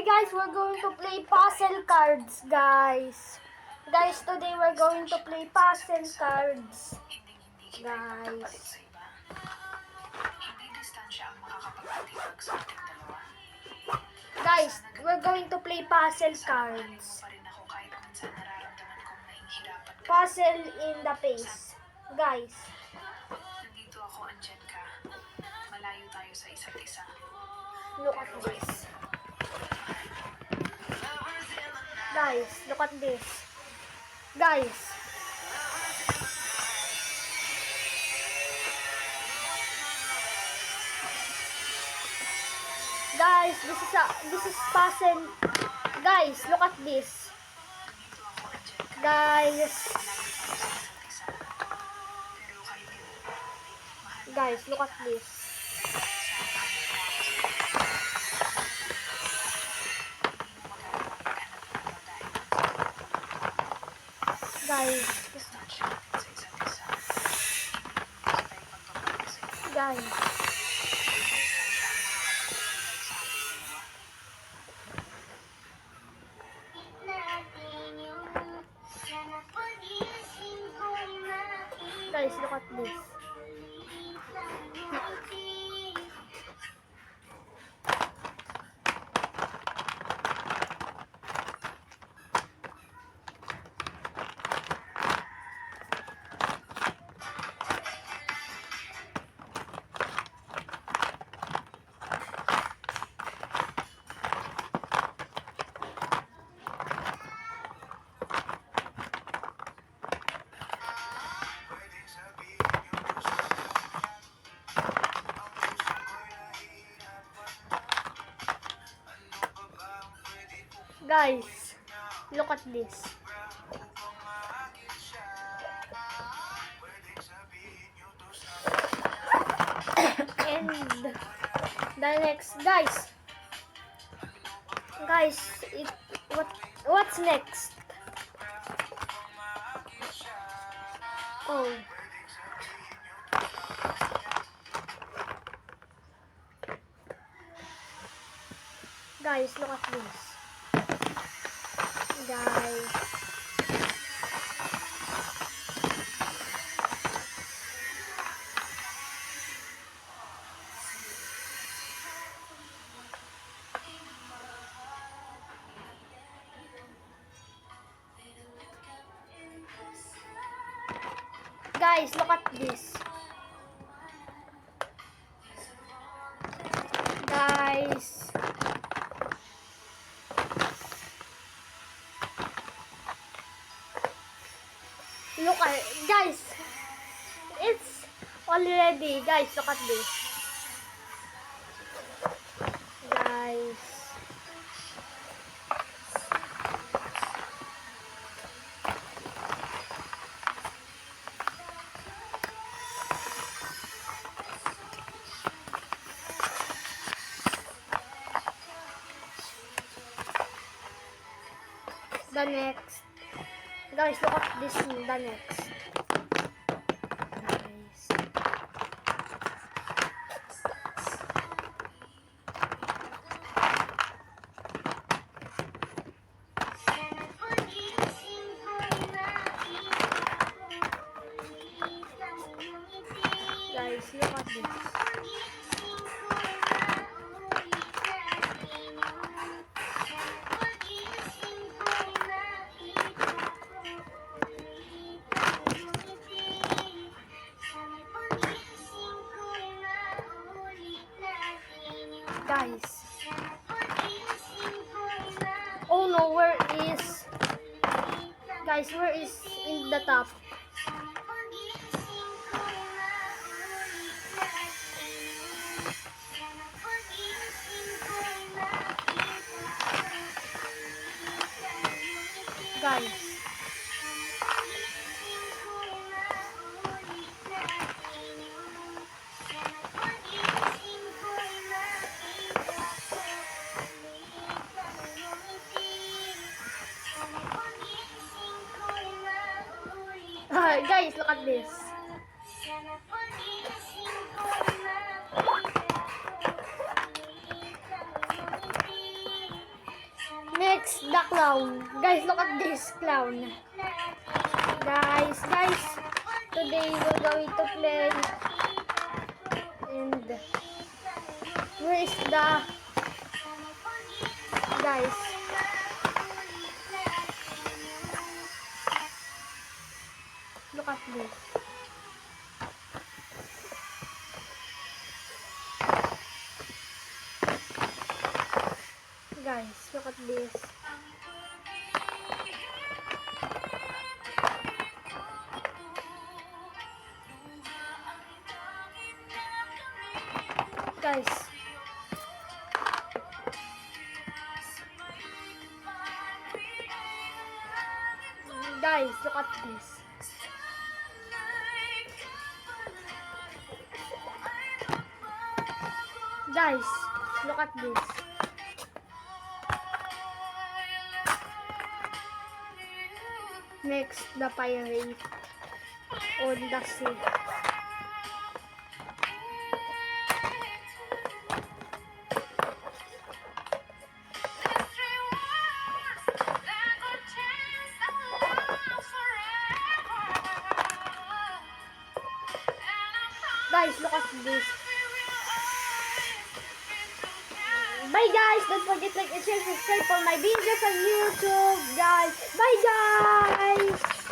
Hi guys, we're going to play puzzle cards, guys. Guys, today we're going to play puzzle cards. Guys. Guys, we're going to play puzzle cards. Puzzle in the face. Guys. Nandito ako, andyan ka. Malayo tayo sa isa't isa. Look at this. Guys, look at this. Guys. Guys, this is puzzle. Guys, look at this. Guys. Guys, look at this. Guys. Guys. Guys, look at this. Guys, look at this. And the next, guys, what's next? Oh, guys, look at this. Guys, look at this. Guys. Look at it. Guys. It's already. Guys, look at this. Guys. The next. Guys, look at this. The next. Guys. Guys, look at this. Guys. Oh no, where is... Guys, where is in the top? Guys. Guys, look at this. It's the clown. Guys, look at this clown. Guys, today we're going to play. And where is the guys? Look at this. Guys, look at this. Guys. Guys, look at this. Guys, look at this. Next, the pirate on the sea. Guys, look at this. Bye guys! Don't forget to like and share, subscribe for my videos on YouTube, guys. Bye guys!